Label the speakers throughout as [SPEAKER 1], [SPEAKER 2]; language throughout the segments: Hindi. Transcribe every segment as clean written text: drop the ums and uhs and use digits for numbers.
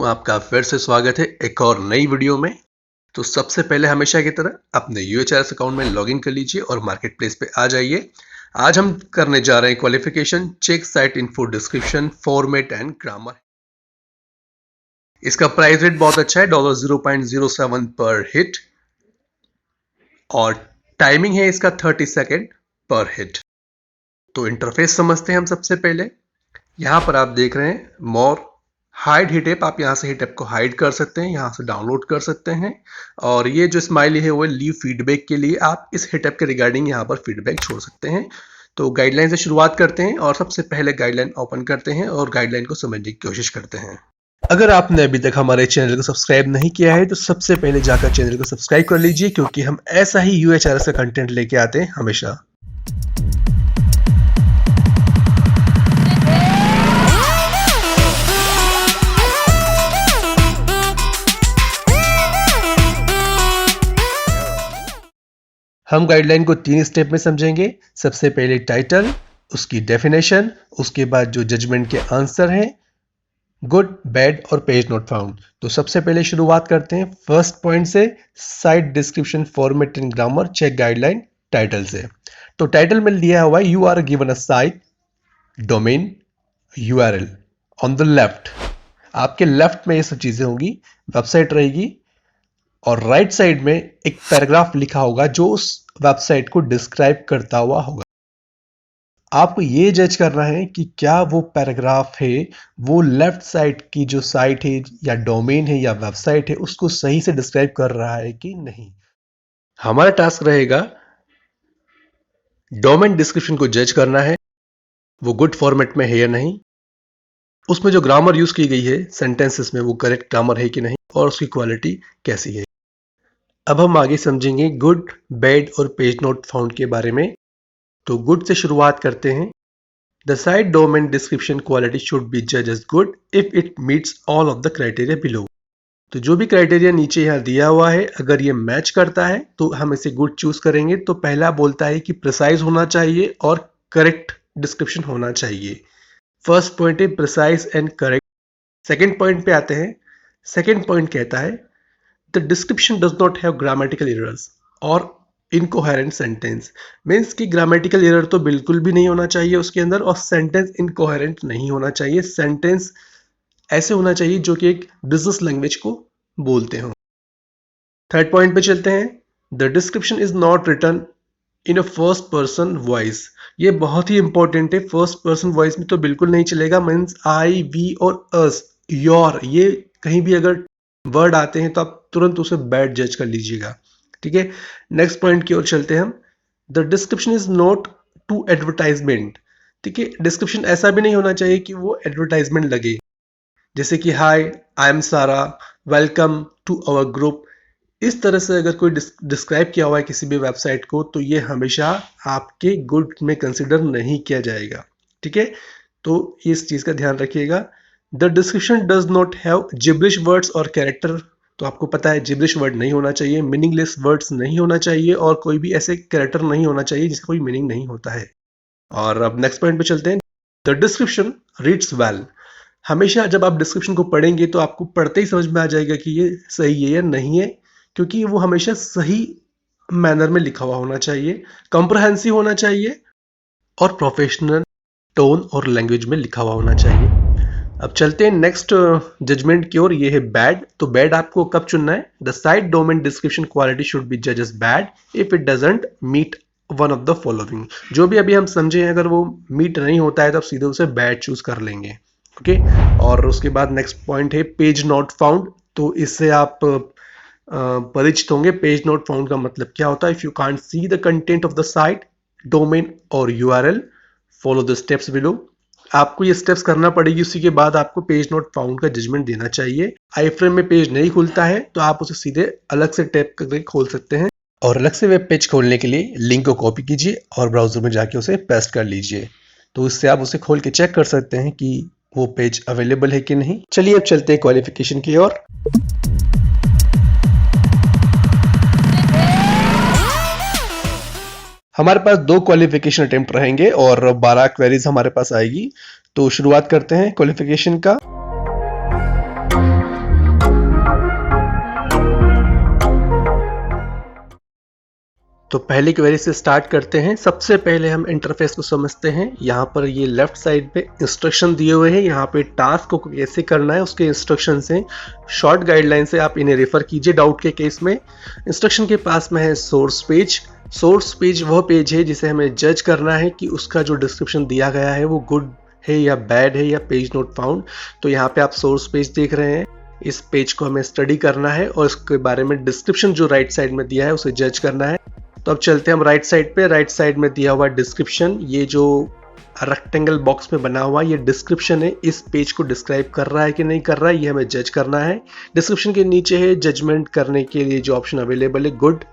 [SPEAKER 1] आपका फिर से स्वागत है एक और नई वीडियो में। तो सबसे पहले हमेशा की तरह अपने यूएचआरएस अकाउंट में लॉगिन कर लीजिए और मार्केट प्लेस पे आ जाइए। आज हम करने जा रहे हैं qualification, check site info, description, format and grammar. इसका प्राइस रेट बहुत अच्छा है, $0.07 पर हिट, और टाइमिंग है इसका 30 सेकेंड पर हिट। तो इंटरफेस समझते हैं हम सबसे पहले। यहाँ पर आप देख रहे हैं मोर हाइड हिट ऐप, आप यहाँ से हिट ऐप को हाइड कर सकते हैं, यहाँ से डाउनलोड कर सकते हैं। और ये जो स्माइली है वो लीव फीडबैक के लिए, आप इस हिट ऐप के रिगार्डिंग यहाँ पर फीडबैक छोड़ सकते हैं। तो गाइडलाइन से शुरुआत करते हैं और सबसे पहले गाइडलाइन ओपन करते हैं और गाइडलाइन को समझने की कोशिश करते हैं। अगर आपने अभी तक हमारे चैनल को सब्सक्राइब नहीं किया है तो सबसे पहले जाकर चैनल को सब्सक्राइब कर लीजिए, क्योंकि हम ऐसा ही यूएचआरएस का कंटेंट लेके आते हैं हमेशा। हम गाइडलाइन को 3 स्टेप में समझेंगे। सबसे पहले टाइटल, उसकी डेफिनेशन, उसके बाद जो जजमेंट के आंसर हैं, गुड, बैड और पेज नॉट फाउंड। तो सबसे पहले शुरुआत करते हैं फर्स्ट पॉइंट से, site description, format and grammar, check guideline, title से। तो टाइटल में दिया हुआ है you are given a site, domain, URL. On the left, आपके लेफ्ट में ये सब चीजें होंगी, वेबसाइट रहेगी, और राइट साइड में एक पैराग्राफ लिखा होगा जो उस वेबसाइट को डिस्क्राइब करता हुआ होगा। आपको ये जज करना है कि क्या वो पैराग्राफ है वो लेफ्ट साइड की जो साइट है या डोमेन है या वेबसाइट है उसको सही से डिस्क्राइब कर रहा है कि नहीं। हमारा टास्क रहेगा डोमेन डिस्क्रिप्शन को जज करना है, वो गुड फॉर्मेट में है या नहीं, उसमें जो ग्रामर यूज की गई है सेंटेंसेस में वो करेक्ट ग्रामर है कि नहीं, और उसकी क्वालिटी कैसी है। अब हम आगे समझेंगे गुड, बैड और पेज नॉट फाउंड के बारे में। तो गुड से शुरुआत करते हैं। The site domain description quality should be जज as good if it meets all of the criteria below. तो जो भी क्राइटेरिया नीचे यहाँ दिया हुआ है, अगर ये मैच करता है तो हम इसे गुड चूज करेंगे। तो पहला बोलता है कि प्रिसाइज होना चाहिए और करेक्ट डिस्क्रिप्शन होना चाहिए। फर्स्ट पॉइंट है precise and correct. Second point पे आते हैं। सेकेंड पॉइंट कहता है the description does not have grammatical errors और इनकोहेरेंट सेंटेंस। मीन्स कि ग्रामेटिकल एरर तो बिल्कुल भी नहीं होना चाहिए उसके अंदर, और सेंटेंस इनकोहेरेंट नहीं होना चाहिए। सेंटेंस ऐसे होना चाहिए जो कि एक बिजनेस लैंग्वेज को बोलते हो। थर्ड पॉइंट पे चलते हैं। The description is not written in a first person voice. ये बहुत ही इंपॉर्टेंट है। फर्स्ट पर्सन वॉइस में तो बिल्कुल नहीं चलेगा। मीन्स आई, वी और अस, योर, ये कहीं भी अगर वर्ड आते हैं तो आप तुरंत उसे बैड जज कर लीजिएगा। ठीक है, नेक्स्ट पॉइंट की ओर चलते हैं हम। The description is not to advertisement. ठीक है, डिस्क्रिप्शन ऐसा भी नहीं होना चाहिए कि वो एडवर्टाइजमेंट लगे, जैसे कि हाय, आई एम सारा, वेलकम टू अवर ग्रुप। इस तरह से अगर कोई डिस्क्राइब किया हुआ है किसी भी वेबसाइट को तो ये हमेशा आपके गुड में कंसिडर नहीं किया जाएगा। ठीक है, तो इस चीज का ध्यान रखिएगा। The description does not have gibberish words और कैरेक्टर। तो आपको पता है जिब्रिश वर्ड नहीं होना चाहिए, मीनिंगलेस वर्ड्स नहीं होना चाहिए, और कोई भी ऐसे कैरेक्टर नहीं होना चाहिए जिसका कोई मीनिंग नहीं होता है। और अब नेक्स्ट पॉइंट पे चलते हैं। The description reads well. हमेशा जब आप डिस्क्रिप्शन को पढ़ेंगे तो आपको पढ़ते ही समझ में आ जाएगा कि ये सही है या नहीं है, क्योंकि वो हमेशा सही मैनर में लिखा हुआ होना चाहिए, कॉम्प्रहेंसिव होना चाहिए, और प्रोफेशनल टोन और लैंग्वेज में लिखा हुआ होना चाहिए। अब चलते हैं नेक्स्ट जजमेंट की ओर। ये है बैड। तो बैड आपको कब चुनना है? The site domain description quality should be जज as bad if it doesn't meet one of the following. जो भी अभी हम समझे हैं, अगर वो मीट नहीं होता है तो आप सीधे उसे बैड चूज कर लेंगे। ओके, और उसके बाद नेक्स्ट पॉइंट है पेज नॉट फाउंड। तो इससे आप परिचित होंगे। पेज नॉट फाउंड का मतलब क्या होता है? If you can't see the content of the site, domain और URL, follow the steps below. आपको ये स्टेप्स करना पड़ेगी, उसी के बाद आपको पेज नॉट फाउंड का जजमेंट देना चाहिए। आई फ्रेम में पेज नहीं खुलता है तो आप उसे सीधे अलग से टैप करके खोल सकते हैं, और अलग से वेब पेज खोलने के लिए लिंक को कॉपी कीजिए और ब्राउजर में जाके उसे पेस्ट कर लीजिए। तो इससे आप उसे खोल के चेक कर सकते हैं कि वो पेज अवेलेबल है कि नहीं। चलिए अब चलते हैं क्वालिफिकेशन की ओर। हमारे पास 2 क्वालिफिकेशन अटेम्प्ट रहेंगे और 12 क्वेरीज हमारे पास आएगी। तो शुरुआत करते हैं क्वालिफिकेशन का। तो पहली क्वेरी से स्टार्ट करते हैं। सबसे पहले हम इंटरफेस को समझते हैं। यहाँ पर ये लेफ्ट साइड पे इंस्ट्रक्शन दिए हुए हैं, यहाँ पे टास्क को कैसे करना है उसके इंस्ट्रक्शन हैं। शॉर्ट गाइडलाइन से आप इन्हें रेफर कीजिए डाउट के केस में। इंस्ट्रक्शन के पास में है सोर्स पेज। सोर्स पेज वह पेज है जिसे हमें जज करना है कि उसका जो डिस्क्रिप्शन दिया गया है वो गुड है या बैड है या पेज नॉट फाउंड। तो यहाँ पे आप सोर्स पेज देख रहे हैं, इस पेज को हमें स्टडी करना है और इसके बारे में डिस्क्रिप्शन जो राइट साइड में दिया है उसे जज करना है। तो अब चलते हैं हम राइट साइड पे। राइट साइड में दिया हुआ डिस्क्रिप्शन, ये जो रेक्टेंगल बॉक्स में बना हुआ ये डिस्क्रिप्शन है, इस पेज को डिस्क्राइब कर रहा है कि नहीं कर रहा है ये हमें जज करना है। डिस्क्रिप्शन के नीचे है जजमेंट करने के लिए जो ऑप्शन अवेलेबल है, good,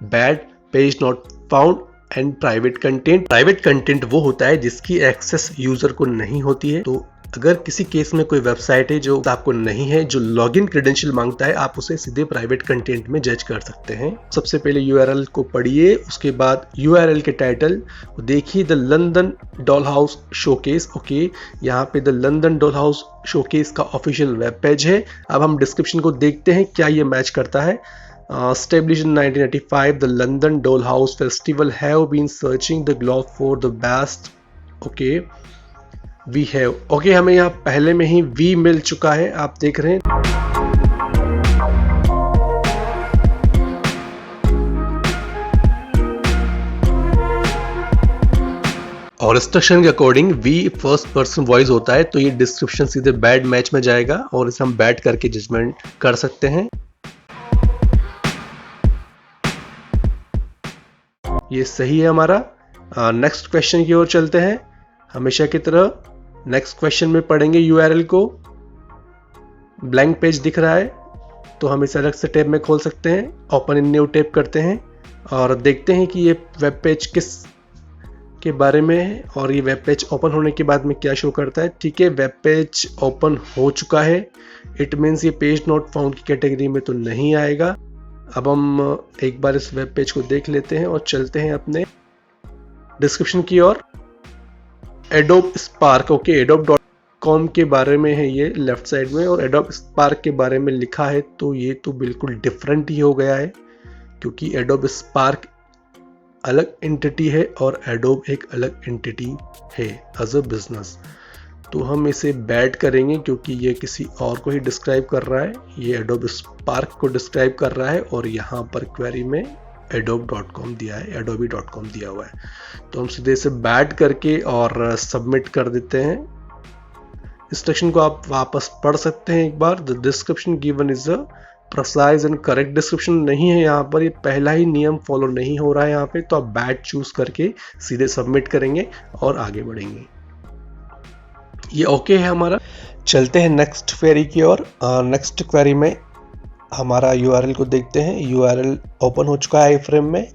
[SPEAKER 1] bad, page not found and private content. Private content वो होता है जिसकी एक्सेस यूजर को नहीं होती है। तो अगर किसी केस में कोई वेबसाइट है जो आपको नहीं है, जो लॉगिन क्रेडेंशियल मांगता है, आप उसे सीधे प्राइवेट कंटेंट में जज कर सकते हैं। सबसे पहले यूआरएल को पढ़िए, उसके बाद यूआरएल के टाइटल देखिए, the London doll house showcase. Okay, यहाँ पे the London doll house showcase का ऑफिशियल वेब पेज है। अब हम डिस्क्रिप्शन को देखते हैं क्या ये मैच करता है। Established in 1985, the London Dollhouse Festival have been searching the globe for the best. Okay, we have. Okay, हमें यहाँ पहले में ही V मिल चुका है, आप देख रहे हैं। और इंस्ट्रक्शन के according V first person voice होता है, तो ये डिस्क्रिप्शन सीधे बैड मैच में जाएगा और इसे हम बैड करके जजमेंट कर सकते हैं। ये सही है हमारा। नेक्स्ट क्वेश्चन की ओर चलते हैं। हमेशा की तरह नेक्स्ट क्वेश्चन में पढ़ेंगे यूआरएल को। ब्लैंक पेज दिख रहा है तो हम इसे अलग से टैब में खोल सकते हैं। ओपन इन न्यू टैब करते हैं और देखते हैं कि ये वेब पेज किस के बारे में है और ये वेब पेज ओपन होने के बाद में क्या शो करता है। ठीक है, वेब पेज ओपन हो चुका है। इट मीन्स ये पेज नॉट फाउंड की कैटेगरी में तो नहीं आएगा। अब हम एक बार इस वेब पेज को देख लेते हैं और चलते हैं अपने डिस्क्रिप्शन की ओर। एडोब स्पार्क, ओके, adobe.com के बारे में है ये लेफ्ट साइड में, और एडोब स्पार्क के बारे में लिखा है तो ये तो बिल्कुल डिफरेंट ही हो गया है, क्योंकि एडोब स्पार्क अलग एंटिटी है और एडोब एक अलग एंटिटी है एज अ बिजनेस। तो हम इसे बैड करेंगे क्योंकि ये किसी और को ही डिस्क्राइब कर रहा है। ये एडोब स्पार्क को डिस्क्राइब कर रहा है और यहाँ पर क्वेरी में adobe.com दिया है, adobe.com दिया हुआ है। तो हम सीधे इसे बैड करके और सबमिट कर देते हैं। इंस्ट्रक्शन को आप वापस पढ़ सकते हैं एक बार। The description given is a precise and correct description नहीं है यहाँ पर, ये पहला ही नियम फॉलो नहीं हो रहा है यहाँ पे, तो आप बैड चूज करके सीधे सबमिट करेंगे और आगे बढ़ेंगे। ये ओके है हमारा। चलते हैं नेक्स्ट क्वेरी की ओर। नेक्स्ट क्वेरी में हमारा यूआरएल को देखते हैं। यूआरएल ओपन हो चुका है आई फ्रेम में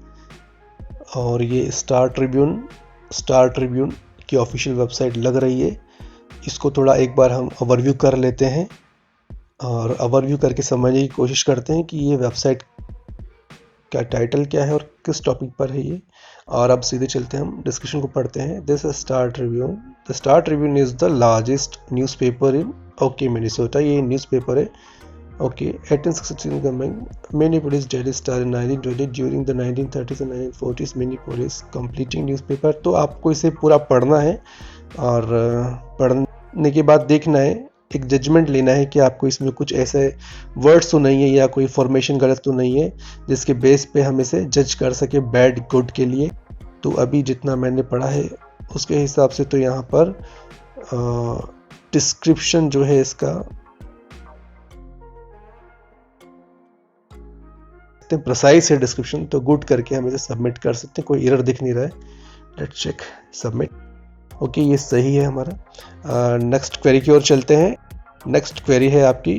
[SPEAKER 1] और ये स्टार ट्रिब्यून की ऑफिशियल वेबसाइट लग रही है। इसको थोड़ा एक बार हम ओवरव्यू कर लेते हैं और ओवरव्यू करके समझने की कोशिश करते हैं कि ये वेबसाइट क्या टाइटल क्या है और किस टॉपिक पर है ये। और अब सीधे चलते हैं, हम डिस्क्रिप्शन को पढ़ते हैं। This Star Tribune, the Star Tribune is the largest newspaper in okay Minnesota. ये न्यूज़पेपर है। Okay, 1816 coming Minneapolis daily Star in 1920 during the 1930s and 1940s Minneapolis completing newspaper. तो आपको इसे पूरा पढ़ना है और पढ़ने के बाद देखना है, एक जजमेंट लेना है कि आपको इसमें कुछ ऐसे वर्ड्स तो नहीं है या कोई फॉर्मेशन गलत तो नहीं है जिसके बेस पे हम इसे जज कर सके बैड गुड के लिए। तो अभी जितना मैंने पढ़ा है उसके हिसाब से तो यहाँ पर डिस्क्रिप्शन जो है इसका प्रिसाइज है डिस्क्रिप्शन, तो गुड करके हम इसे सबमिट कर सकते हैं। कोई एरर दिख नहीं रहा है। Let's check submit. ओके, ये सही है हमारा। नेक्स्ट क्वेरी की ओर चलते हैं। नेक्स्ट क्वेरी है आपकी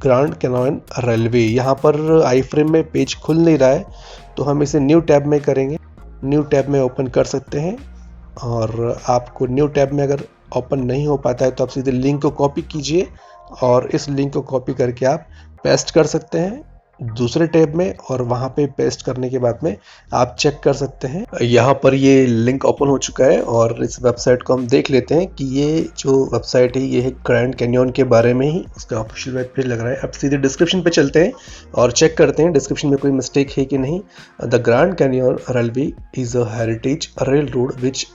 [SPEAKER 1] ग्रैंड कैनोन रेलवे। यहाँ पर आई फ्रेम में पेज खुल नहीं रहा है तो हम इसे न्यू टैब में करेंगे। न्यू टैब में ओपन कर सकते हैं और आपको न्यू टैब में अगर ओपन नहीं हो पाता है तो आप सीधे लिंक को कॉपी कीजिए और इस लिंक को कॉपी करके आप पेस्ट कर सकते हैं दूसरे टैब में और वहाँ पे पेस्ट करने के बाद में आप चेक कर सकते हैं। यहाँ पर ये लिंक ओपन हो चुका है और इस वेबसाइट को हम देख लेते हैं कि ये जो वेबसाइट है ये है ग्रैंड कैन्यन के बारे में ही, उसका ऑफिशियल वेब पेज लग रहा है। अब सीधे डिस्क्रिप्शन पे चलते हैं और चेक करते हैं डिस्क्रिप्शन में कोई मिस्टेक है कि नहीं। The grand Canyon railway is a heritage rail road which,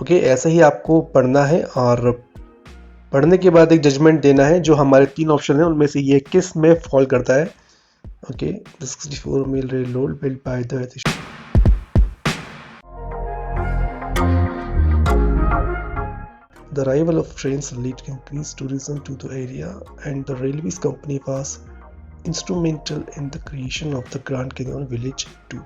[SPEAKER 1] okay, ऐसा ही आपको पढ़ना है और पढ़ने के बाद एक जजमेंट देना है। जो हमारे 3 ऑप्शन है उनमें से ये किस में फॉल करता है। Okay, the 64 mil railroad built by the arrival of trains led to increased tourism to the area, and the railways company was instrumental in the creation of the Grand Canyon Village too.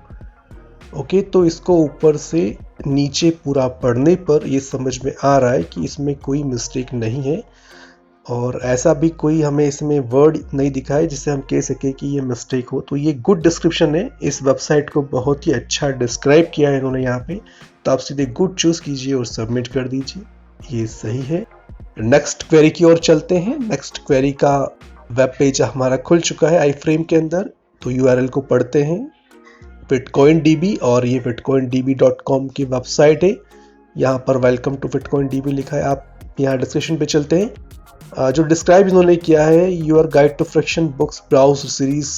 [SPEAKER 1] Okay, तो इसको ऊपर से नीचे पूरा पढ़ने पर ये समझ में आ रहा है कि इसमें कोई मिस्टेक नहीं है और ऐसा भी कोई हमें इसमें वर्ड नहीं दिखा है जिससे हम कह सके कि ये मिस्टेक हो। तो ये गुड डिस्क्रिप्शन है। इस वेबसाइट को बहुत ही अच्छा डिस्क्राइब किया है इन्होंने यहाँ पे। तो आप सीधे गुड चूज कीजिए और सबमिट कर दीजिए, ये सही है। नेक्स्ट क्वेरी की ओर चलते हैं। नेक्स्ट क्वेरी का वेब पेज हमारा खुल चुका है आई फ्रेम के अंदर। तो यूआरएल को पढ़ते हैं, बिटकॉइन डीबी, और ये bitcoindb.com की वेबसाइट है। यहाँ पर वेलकम टू बिटकॉइन डीबी लिखा है। आप यहाँ डिस्क्रिप्शन पे चलते हैं। जो डिस्क्राइब इन्होंने किया है, your guide to friction books browse series,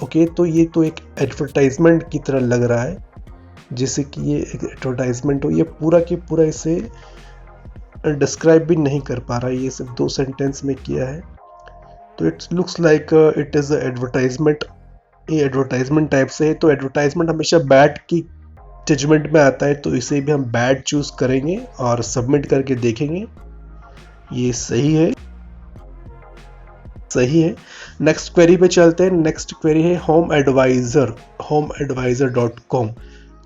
[SPEAKER 1] okay, तो ये तो एक एडवर्टाइजमेंट की तरह लग रहा है, जैसे कि ये एक एडवर्टाइजमेंट हो। ये पूरा की पूरा इसे डिस्क्राइब भी नहीं कर पा रहा है, ये सिर्फ 2 सेंटेंस में किया है। तो it's looks like it is advertisement. ये एडवर्टाइजमेंट टाइप से है। तो एडवर्टाइजमेंट हमेशा बैड की जजमेंट में आता है, तो इसे भी हम बैड चूज करेंगे और सबमिट करके देखेंगे। ये सही है, सही है। नेक्स्ट क्वेरी पे चलते हैं। नेक्स्ट क्वेरी है होम एडवाइजर, homeadvisor.com।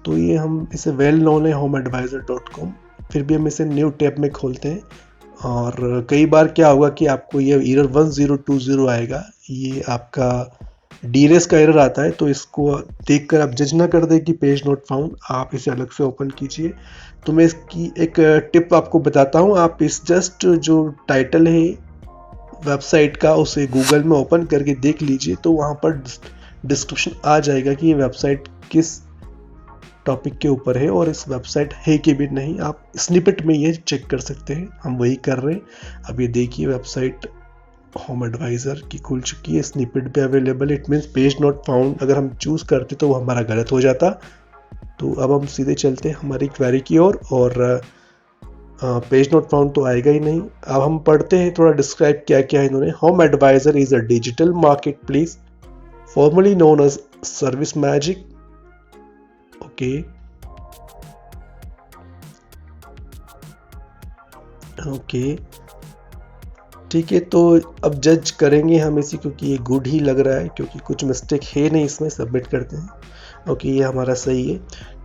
[SPEAKER 1] तो ये हम इसे वेल नोन है homeadvisor.com, फिर भी हम इसे न्यू टैब में खोलते हैं। और कई बार क्या होगा कि आपको ये एरर 1020 आएगा, ये आपका डीएनएस का एरर आता है। तो इसको देखकर आप जज ना कर दे कि पेज नॉट फाउंड, आप इसे अलग से ओपन कीजिए। तो मैं इसकी एक टिप आपको बताता हूँ। आप इस जस्ट जो टाइटल है वेबसाइट का उसे गूगल में ओपन करके देख लीजिए, तो वहाँ पर डिस्क्रिप्शन आ जाएगा कि ये वेबसाइट किस टॉपिक के ऊपर है और इस वेबसाइट है कि भी नहीं। आप स्निपेट में ये चेक कर सकते हैं, हम वही कर रहे हैं। अब ये देखिए वेबसाइट होम एडवाइजर की खुल चुकी है, स्निपेट पे अवेलेबल है। It means page not found अगर हम चूज करते तो वो हमारा गलत हो जाता। तो अब हम सीधे चलते हैं हमारी क्वेरी की ओर, और पेज नॉट फाउंड तो आएगा ही नहीं। अब हम पढ़ते हैं थोड़ा डिस्क्राइब क्या क्या है इन्होंने। Home Advisor is a digital market place formerly known as Service Magic, okay, okay, ठीक है। तो अब जज करेंगे हम इसी, क्योंकि ये गुड ही लग रहा है, क्योंकि कुछ मिस्टेक है नहीं इसमें। सबमिट करते हैं। ओके, ये हमारा सही है।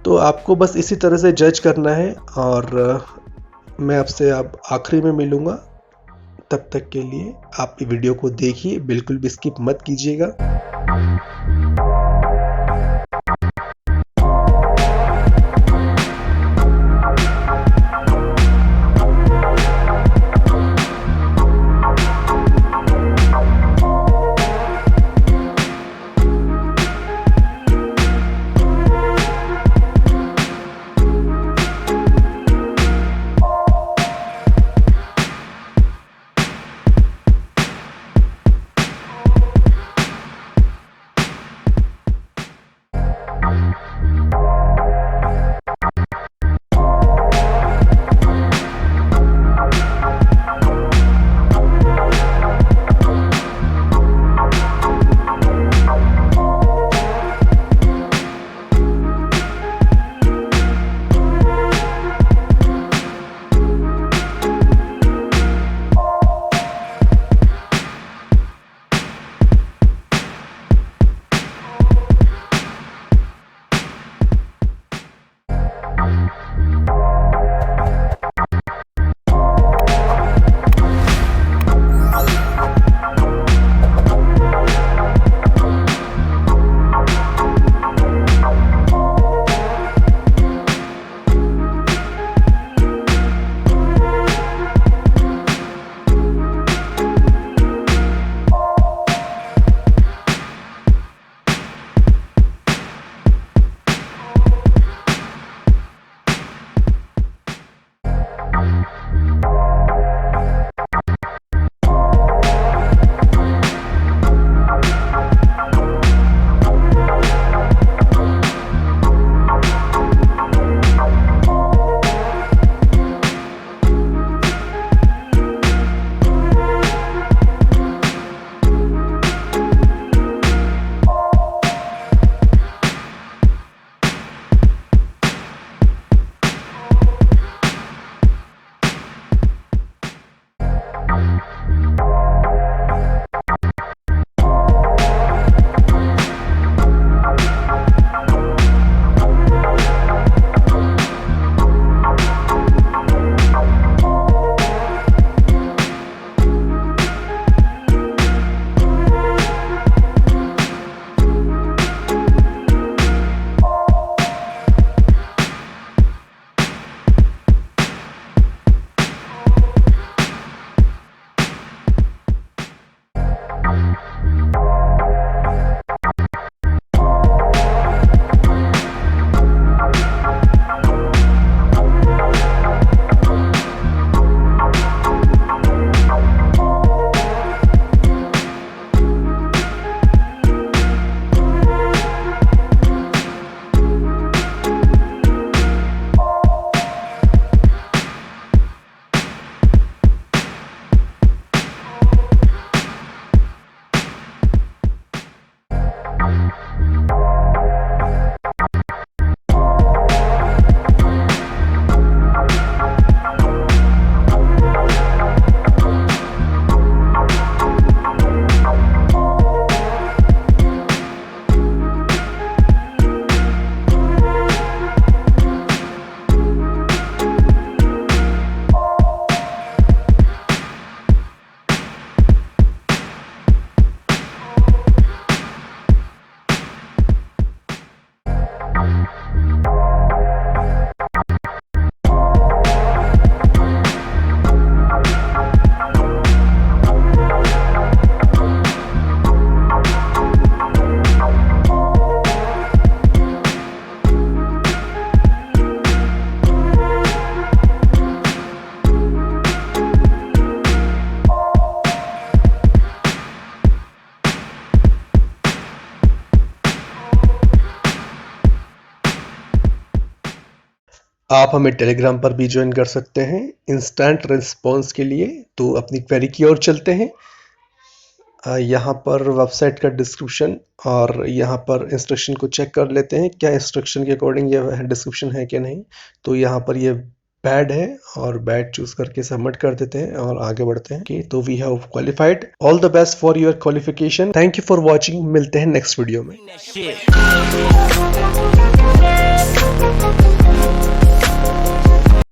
[SPEAKER 1] तो आपको बस इसी तरह से जज करना है और मैं आपसे अब आखिरी में मिलूँगा। तब तक के लिए आप वीडियो को देखिए, बिल्कुल भी स्किप मत कीजिएगा। आप हमें टेलीग्राम पर भी ज्वाइन कर सकते हैं इंस्टेंट रिस्पॉन्स के लिए। तो अपनी क्वेरी की ओर चलते हैं। यहाँ पर वेबसाइट का डिस्क्रिप्शन और यहाँ पर इंस्ट्रक्शन को चेक कर लेते हैं क्या इंस्ट्रक्शन के अकॉर्डिंग ये डिस्क्रिप्शन है कि नहीं। तो यहाँ पर ये बैड है और बैड चूज करके सबमिट कर देते हैं और आगे बढ़ते हैं। तो we have qualified. All the best for your qualification. Thank you for watching. मिलते हैं नेक्स्ट वीडियो में।